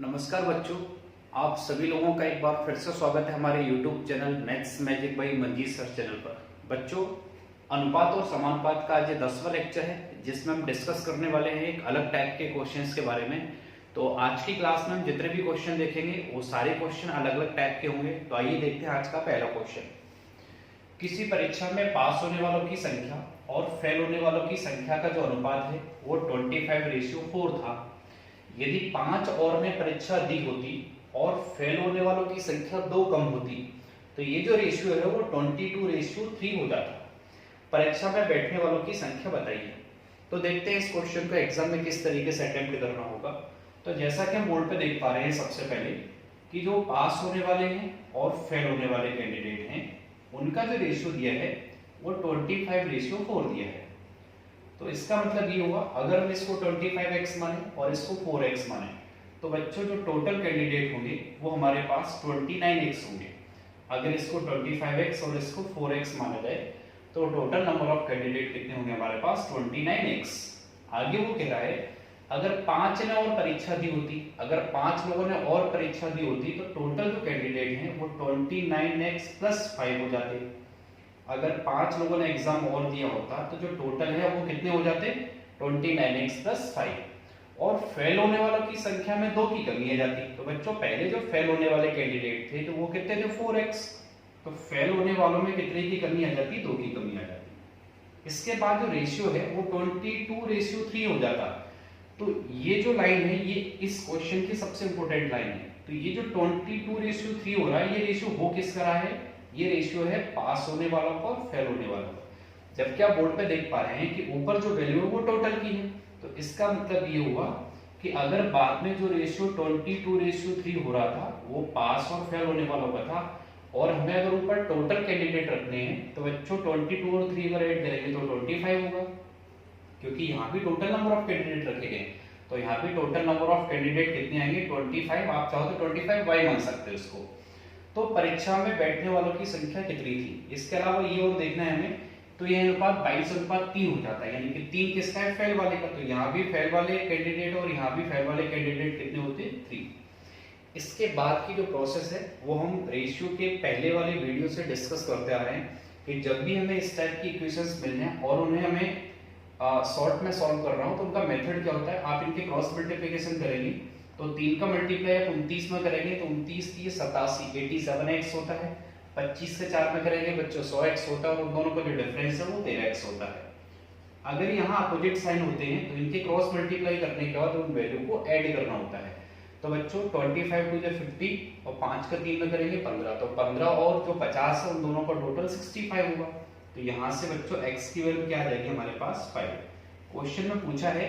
नमस्कार बच्चों, आप सभी लोगों का एक बार फिर से स्वागत है हमारे YouTube channel maths magic by Manjeet sir channel पर। बच्चों, अनुपात और समानुपात का आज ये 10वां लेक्चर है जिसमें हम डिस्कस करने वाले हैं एक अलग टाइप के क्वेश्चंस के बारे में। तो आज की क्लास में हम जितने भी क्वेश्चन देखेंगे वो सारे क्वेश्चन अलग अलग टाइप के होंगे। तो आइए देखते हैं आज का पहला क्वेश्चन। किसी परीक्षा में पास होने वालों की संख्या और फेल होने वालों की संख्या का जो अनुपात है वो 25:4 था। यदि 5 और में परीक्षा दी होती और फेल होने वालों की संख्या 2 कम होती तो ये जो रेशियो है वो 22:3 हो जाता। परीक्षा में बैठने वालों की संख्या बताइए। तो देखते हैं इस क्वेश्चन को एग्जाम में किस तरीके से अटेम्प्ट करना होगा। तो जैसा कि हम बोर्ड पे देख पा रहे हैं, सबसे पहले कि जो पास होने वाले हैं और फेल होने वाले कैंडिडेट हैं उनका जो रेशियो दिया है वो 25:4 दिया है। तो इसका मतलब ये हुआ, अगर हम इसको 25x माने और इसको 4x माने तो बच्चों जो टोटल कैंडिडेट होंगे वो हमारे पास 29x होंगे। अगर इसको 25x और इसको 4x माना जाए तो टोटल नंबर ऑफ कैंडिडेट कितने होंगे हमारे पास 29x। आगे वो कह रहा है अगर 5 ने और परीक्षा दी होती, अगर 5 लोगों ने और परीक्षा दी होती तो टोटल जो कैंडिडेट हैं वो 29x + 5 हो जाते। अगर 5 लोगों ने एग्जाम और दिया होता तो जो टोटल है वो कितने हो जाते 29x + 5। और फेल होने वालों की संख्या में 2 की कमी आ जाती। तो बच्चों पहले जो फेल होने वाले कैंडिडेट थे तो वो कितने थे 4x। तो फेल होने वालों में कितने की कमी आ जाती 2 की कमी आ जाती। इसके बाद जो रेशियो है वो 22:3 हो जाता। तो ये जो लाइन है ये इस क्वेश्चन की सबसे इंपॉर्टेंट लाइन है। तो ये जो 22:3 हो रहा है ये रेशियो हो किसका रहा है, ये रेशियो है पास होने वालों का और फेल होने वालों का। जबकि आप बोर्ड पे देख पा रहे हैं कि ऊपर जो वैल्यू है वो टोटल की है। तो इसका मतलब ये हुआ कि अगर बाद में जो रेशियो 22:3 हो रहा था वो पास और फेल होने वालों का था और हमें अगर ऊपर टोटल कैंडिडेट रखने हैं तो बच्चों 22 और 3 अगर ऐड करेंगे तो 25 होगा, क्योंकि यहाँ भी टोटल नंबर ऑफ कैंडिडेट रखे गए। तो यहाँ भी टोटल नंबर ऑफ कैंडिडेट कितने आएंगे 25। आप चाहो तो 25y मान सकते हो इसको। तो परीक्षा में बैठने वालों की संख्या कितनी थी, इसके अलावा ये और देखना है हमें। तो यह अनुपात 22:3 हो जाता है, यानी कि 3 किसका है फेल वाले का। तो यहाँ भी फेल वाले कैंडिडेट और यहाँ भी फेल वाले कैंडिडेट कितने होते 3। इसके बाद की जो प्रोसेस है वो हम रेशियो के पहले वाले वीडियो से डिस्कस करते आ रहे हैं कि जब भी हमें इस टाइप की इक्वेशंस मिलने हैं और उन्हें हमें शॉर्ट में सॉल्व कर रहा हूँ तो उनका मेथड क्या होता है, आप इनके क्रॉस मल्टीप्लिकेशन करेंगे तो 3 का मल्टीप्लाई आप 29 में करेंगे तो 29 की 87x होता है। 25 से 4 में करेंगे बच्चों 100x होता है और उन दोनों का जो डिफरेंस है वो 13x होता है। अगर यहाँ अपोजिट साइन होते हैं तो इनके क्रॉस मल्टीप्लाई करने के बाद उन वैल्यू को ऐड करना होता है। तो बच्चों 25 × 50 और 5 का 3 में करेंगे 15, तो 15 और जो 50 है उन दोनों का टोटल 65 होगा। तो यहाँ से बच्चों x की वैल्यू क्या आ जाएगी हमारे पास 5। क्वेश्चन में पूछा है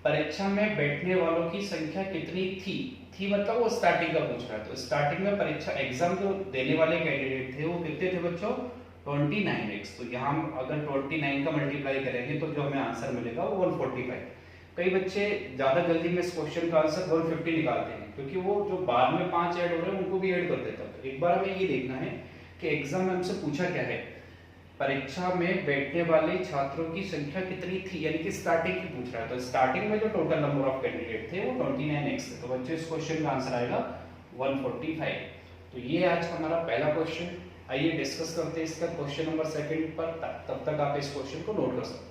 परीक्षा में बैठने वालों की संख्या कितनी थी मतलब वो स्टार्टिंग का पूछ रहा है। तो स्टार्टिंग में परीक्षा एग्जाम जो देने वाले कैंडिडेट थे वो कितने थे बच्चों 29x। तो यहाँ हम अगर 29 का मल्टीप्लाई करेंगे तो जो हमें आंसर मिलेगा वो 145। कई बच्चे ज्यादा जल्दी में इस क्वेश्चन का आंसर 150 निकालते हैं क्योंकि वो जो बाद में 5 ऐड हो रहे हैं उनको भी ऐड कर देता है। तो एक बार हमें ये देखना है कि एग्जाम में हमसे पूछा क्या है, परीक्षा में बैठने वाले छात्रों की संख्या कितनी थी, यानी कि स्टार्टिंग की पूछ रहा है। तो स्टार्टिंग में जो टोटल नंबर ऑफ कैंडिडेट थे वो 29x थे। तो बच्चों इस क्वेश्चन का आंसर आएगा 145। तो ये आज हमारा पहला क्वेश्चन। आइए डिस्कस करते हैं इसका क्वेश्चन नंबर 2 पर। तब तक आप इस क्वेश्चन को नोट कर सकते हैं।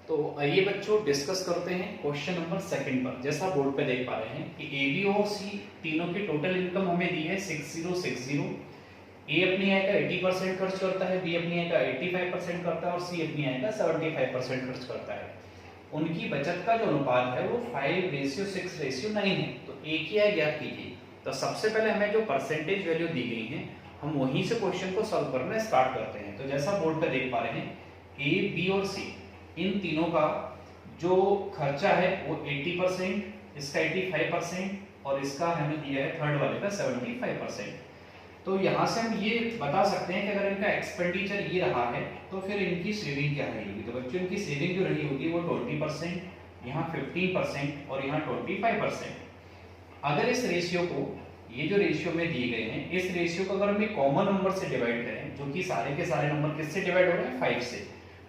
तो आइए बच्चों डिस्कस करते हैं क्वेश्चन नंबर 2 पर। जैसा बोर्ड पे देख पा रहे हैं कि ए बी और सी तीनों की टोटल इनकम हमें दी है 6060। ए अपनी आय का 80% खर्च करता है, बी अपनी आय का 85% करता है और सी अपनी आय का 75% खर्च करता है। उनकी बचत का जो अनुपात है वो 5:6:9 है। तो ए की आय ज्ञात कीजिए। तो सबसे पहले हमें जो परसेंटेज वैल्यू दी गई है हम वहीं से क्वेश्चन को सॉल्व करना स्टार्ट करते हैं। तो जैसा बोर्ड पे देख पा रहे हैं ए बी और सी इन तीनों का जो खर्चा है वो 80%, इसका 85% और इसका हमें दिया है थर्ड वाले का 75%। तो यहाँ से हम ये बता सकते हैं कि अगर इनका एक्सपेंडिचर ये रहा है तो फिर इनकी सेविंग क्या रही होगी। तो बच्चों इनकी सेविंग जो रही होगी वो 20%, यहाँ 15% और यहाँ 25%। अगर इस रेशियो को, ये जो रेशियो में दिए गए हैं, इस रेशियो को अगर हम एक कॉमन नंबर से डिवाइड करें जो कि सारे के सारे नंबर किससे डिवाइड हो रहे हैं 5 से,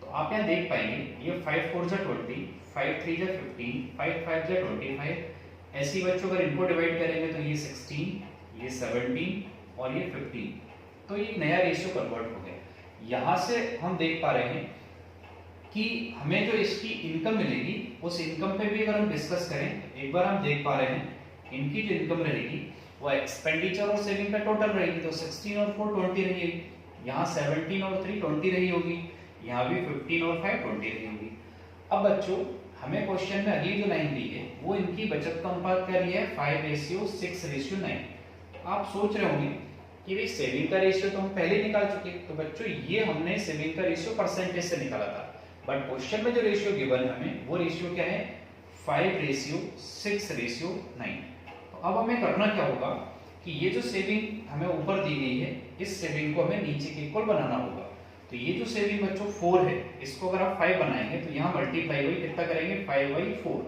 तो आप यहाँ देख पाएंगे ये 5 4 जा 20, 5 3 जा 15, 5 5 जा 25। ऐसे ही बच्चों अगर इनको डिवाइड करेंगे तो ये 16, ये 17 और ये 15। तो ये नया रेशियो कन्वर्ट हो गया। यहाँ से हम देख पा रहे हैं कि हमें जो इसकी इनकम मिलेगी उस इनकम पे भी अगर हम डिस्कस करें, एक बार हम देख पा रहे हैं इनकी जो इनकम रहेगी वो एक्सपेंडिचर और सेविंग का टोटल रहेगी। तो 16 और 4 20 रहेगी, यहाँ 17 और 3 20 रही होगी, यहाँ भी 15 और 5 20 रही होगी। अब बच्चों हमें क्वेश्चन में अगली जो लाइन दी है वो इनकी बचत का अनुपात क्या दिया है, 5:6:9। आप सोच रहे होंगे कि भाई सेविंग का रेशियो तो हम पहले निकाल चुके, तो बच्चों ये हमने सेविंग का रेशियो परसेंटेज से निकाला था, बट क्वेश्चन में जो रेशियो गिवन है हमें वो रेशियो क्या है, 5:6:9। तो अब हमें करना क्या होगा कि ये जो सेविंग हमें ऊपर दी गई है इस सेविंग को हमें नीचे के इक्वल बनाना होगा। तो ये जो सेविंग बच्चों 4 है इसको अगर आप 5 बनाएंगे तो यहाँ मल्टीप्लाई बाई कितना करेंगे, 5/4।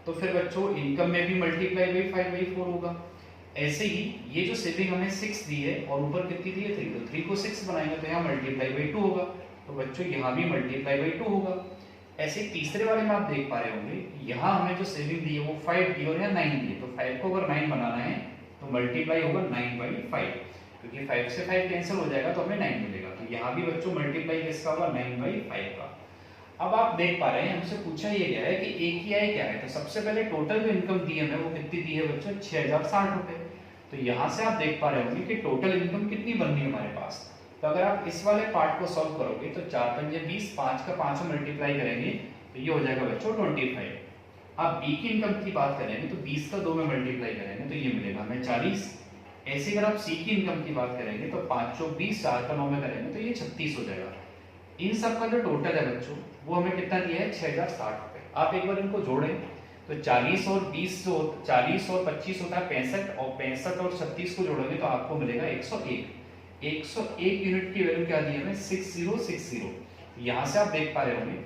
तो फिर बच्चों इनकम में भी मल्टीप्लाई बाई 5/4 होगा। ऐसे ही ये जो सेविंग हमें 6 दी है और ऊपर कितनी दी है 3, तो 3 को 6 बनाएंगे तो यहाँ मल्टीप्लाई बाई 2 होगा। तो बच्चों यहाँ भी मल्टीप्लाई बाई 2 होगा। ऐसे तीसरे वाले में आप देख पा रहे होंगे यहाँ हमें जो सेविंग दी है वो 5 दी और यहाँ 9 दी है। तो 5 को अगर 9 बनाना है तो मल्टीप्लाई होगा 9/5, क्योंकि 5 से 5 कैंसिल हो जाएगा तो हमें 9 मिलेगा। तो यहाँ भी बच्चों मल्टीप्लाई किसका होगा, 9/5 का। अब आप देख पा रहे हैं हमसे पूछा ये गया है कि AQI क्या है। तो सबसे पहले टोटल जो इनकम दी है हमें वो कितनी दी है बच्चों, 6060 रुपए। तो यहाँ से आप देख पा रहे होंगे कि टोटल इनकम कितनी बन रही है हमारे पास। तो अगर आप इस वाले पार्ट को सॉल्व करोगे तो 4 5 20, 5 का 5 मल्टीप्लाई करेंगे तो ये हो जाएगा बच्चों 25। आप बी की इनकम की बात करेंगे तो 20 का 2 में मल्टीप्लाई करेंगे तो ये मिलेगा हमें 40। ऐसे अगर आप सी की इनकम की बात करेंगे तो 5 चौक 20, 4 का 9 में करेंगे तो ये 36 हो जाएगा। इन सब का जो टोटल है बच्चों वो हमें कितना दिया है, 6060 रुपए। आप एक बार इनको जोड़ें तो 40 और 20 जो 40 और 25 होता है 65, और 65 और 36 को जोड़ोगे तो आपको मिलेगा 101। 101 यूनिट की वैल्यू क्या दी है हमें, 6060। यहाँ से आप देख पा रहे होंगे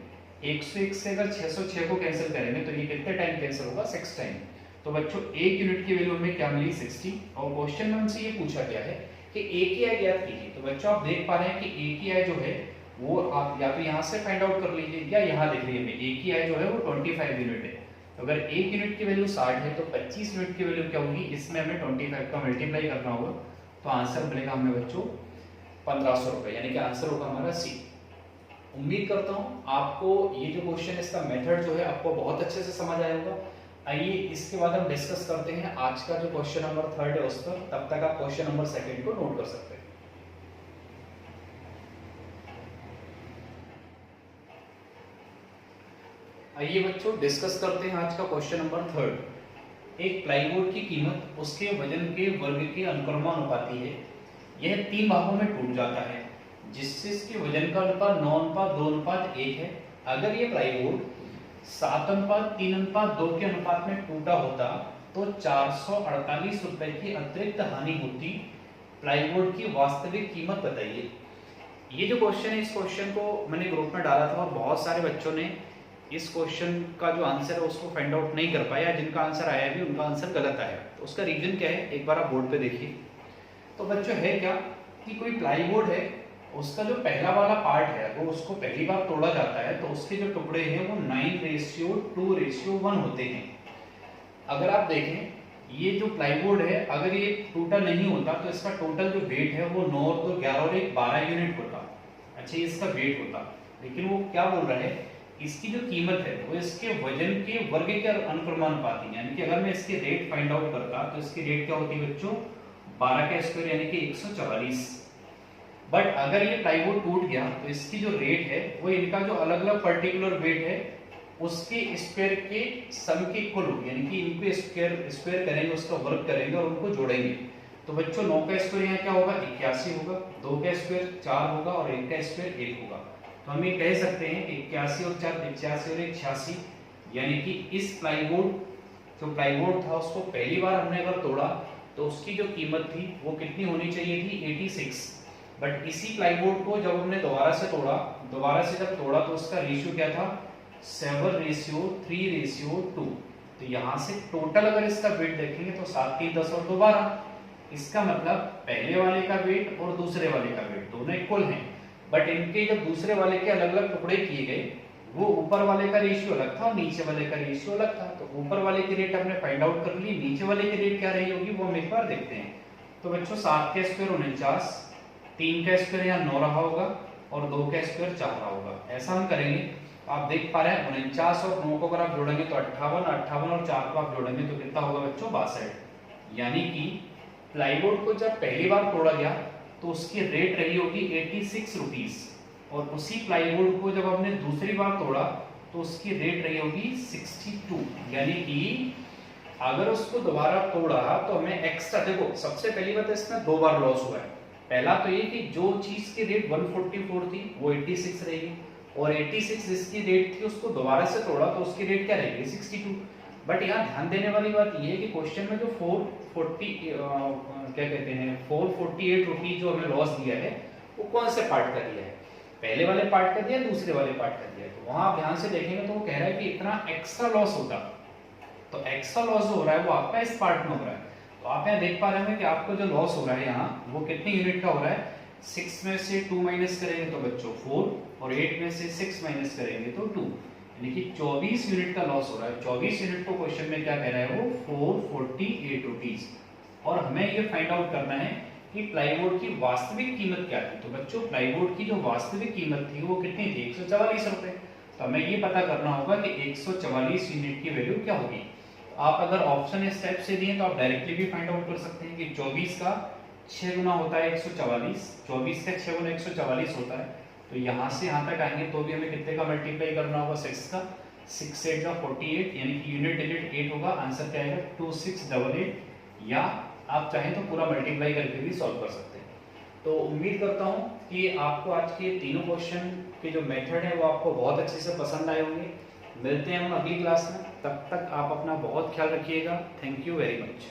101 से अगर 606 को कैंसिल करेंगे तो ये कितने टाइम कैंसिल होगा, 6 टाइम। तो बच्चों 1 यूनिट की वैल्यू हमें क्या मिली, 60। और क्वेश्चन में हमसे ये पूछा गया है कि AQI ज्ञात कीजिए। तो बच्चों आप देख पा रहे हैं कि AQI जो है वो आप या तो यहाँ से फाइंड आउट कर लीजिए या यहाँ लिख लीजिए। AQI जो है वो 25 यूनिट है। तो अगर 1 यूनिट की वैल्यू 60 है तो 25 यूनिट की वैल्यू क्या होगी, इसमें हमें 25 का मल्टीप्लाई करना होगा। तो आंसर मिलेगा हमें बच्चों 1500 रुपए, यानी कि आंसर होगा हमारा सी। उम्मीद करता हूँ आपको ये जो क्वेश्चन इसका मेथड जो है आपको बहुत अच्छे से समझ आया होगा। आइए इसके बाद हम डिस्कस करते हैं आज का जो क्वेश्चन नंबर 3 है उस पर। तब तक आप क्वेश्चन नंबर 2 को नोट कर सकते हैं। आइए बच्चों डिस्कस करते हैं आज का क्वेश्चन नंबर 3। एक प्लाईवुड की कीमत उसके वजन के वर्ग के अनुक्रमानुपाती है। यह 3 भागों में टूट जाता है जिससे इसके वजन का अनुपात 9:2:1 है। अगर ये प्लाईवुड 7:3:2 के अनुपात में टूटा होता तो 448 रुपए की अतिरिक्त हानि होती। प्लाईवुड की वास्तविक कीमत बताइए। ये जो क्वेश्चन है इस क्वेश्चन को मैंने ग्रुप में डाला था और बहुत सारे बच्चों ने इस क्वेश्चन का जो आंसर है उसको फाइंड आउट नहीं कर पाया। जिनका आंसर आया भी उनका आंसर गलत आया। तो उसका रीजन क्या है, एक बार आप बोर्ड पे देखिए। तो बच्चों है क्या कि कोई प्लाईवुड है, उसका जो पहला वाला पार्ट है वो उसको पहली बार तोड़ा जाता है तो उसके जो टुकड़े हैं वो 9:2:1 होते हैं। अगर आप देखें ये जो प्लाईवुड है अगर ये टूटा नहीं होता तो इसका टोटल जो वेट है वो 9 और 2 11 और 1 12 यूनिट होता। अच्छा, ये इसका वेट होता, लेकिन वो क्या बोल रहा है, इसकी जो कीमत है वो इसके वजन के वर्ग के अनुक्रमानुपाती, यानी कि अगर मैं इसके रेट फाइंड आउट करता तो इसकी रेट क्या होती बच्चों, 12 का स्क्वायर यानी कि 144। बट अगर ये प्लाईवुड टूट गया तो इसकी जो रेट है वो इनका जो अलग अलग पर्टिकुलर वेट है उसके स्क्वायर के सम के इक्वल होगी, यानी कि इनको स्क्वायर करेंगे, उसका वर्ग करेंगे और उनको जोड़ेंगे। तो बच्चों 9 का स्क्वायर यहाँ क्या होगा, 81 होगा, 2 का स्क्वायर 4 होगा और 1 का स्क्वायर 1 होगा। तो हम ये कह सकते हैं 81 और 4 85 और 1 86, यानी कि इस प्लाईवुड जो प्लाईवुड था उसको पहली बार हमने अगर तोड़ा तो उसकी जो कीमत थी वो कितनी होनी चाहिए थी, 86। बट इसी प्लाईवुड को जब हमने दोबारा से जब तोड़ा तो उसका रेशियो क्या था, 7:3:2। तो यहाँ से टोटल अगर इसका वेट देखेंगे तो 7 3 10 और 2 12। इसका मतलब पहले वाले का वेट और दूसरे वाले का वेट दोनों इक्वल हैं। बट इनके जब दूसरे वाले के अलग अलग टुकड़े किए गए, वो ऊपर वाले का रेशियो अलग था और नीचे वाले का रेशियो अलग था। तो ऊपर वाले की रेट हमने फाइंड आउट कर ली, नीचे वाले की रेट क्या रही होगी वो हम एक बार देखते हैं। तो बच्चों 7 का स्क्वायर 49, 3 का स्क्वायर यहाँ 9 रहा होगा और 2 का स्क्वायर 4 रहा होगा। ऐसा हम करेंगे, आप देख पा रहे हैं 49 और 9 को अगर आप जोड़ेंगे तो 58, 58 और 4 को आप जोड़ेंगे तो कितना होगा बच्चों 62। यानी कि प्लाईवुड को जब पहली बार तोड़ा गया तो उसकी रेट रही होगी 86 रुपीज, और उसी प्लाईवुड को जब हमने दूसरी बार तोड़ा तो उसकी रेट रही होगी 62। यानी कि अगर उसको दोबारा तोड़ा तो हमें एक्स्ट्रा, देखो सबसे पहली बात इसमें 2 बार लॉस हुआ है। पहला तो ये कि जो चीज की रेट 144 थी वो 86 रहेगी, और 86 जिसकी रेट थी उसको दोबारा से तोड़ा तो उसकी रेट क्या रहेगी 62। बट यहाँ ध्यान देने वाली बात ये है कि क्वेश्चन में जो 448 रुपीज जो हमें लॉस दिया है वो कौन से पार्ट का दिया है, पहले वाले पार्ट का दिया दूसरे वाले पार्ट का दिया है। तो वहां आप ध्यान से देखेंगे तो वो कह रहा है कि इतना एक्स्ट्रा लॉस होता, तो एक्स्ट्रा लॉस जो हो रहा है वो आपका इस पार्ट में हो रहा है। तो आप यहाँ देख पा रहे हैं कि आपको जो लॉस हो रहा है यहाँ वो कितनी यूनिट का हो रहा है, 6 में से 2 माइनस करेंगे तो बच्चों 4, और 8 में से 6 माइनस करेंगे तो 2, यानी कि 24 यूनिट का लॉस हो रहा है। 24 यूनिट को क्वेश्चन में क्या कह रहा है वो 448 रुपीज। और हमें ये फाइंड आउट करना है कि प्लाईवुड की वास्तविक कीमत क्या थी। तो बच्चों प्लाईवुड की जो वास्तविक कीमत थी वो कितनी थी 144 रुपए। तो हमें ये पता करना होगा कि 144 यूनिट की वैल्यू क्या होगी। आप अगर ऑप्शन इस टाइप से दिए तो आप डायरेक्टली भी फाइंड आउट कर सकते हैं कि 24 का 6 गुना होता है 144, 24 का 6 गुना 144 होता है। तो यहाँ से यहाँ तक आएंगे तो भी हमें कितने का मल्टीप्लाई करना होगा 6 का, 6 8 का 48, यानी कि यूनिट डिजिट 8 होगा। आंसर क्या आएगा 2688, या आप चाहें तो पूरा मल्टीप्लाई करके भी सॉल्व कर सकते हैं। तो उम्मीद करता हूँ कि आपको आज के तीनों क्वेश्चन के जो मेथड है वो आपको बहुत अच्छे से पसंद आए होंगे। मिलते हैं हम अगली क्लास में, तब तक आप अपना बहुत ख्याल रखिएगा। Thank you very much.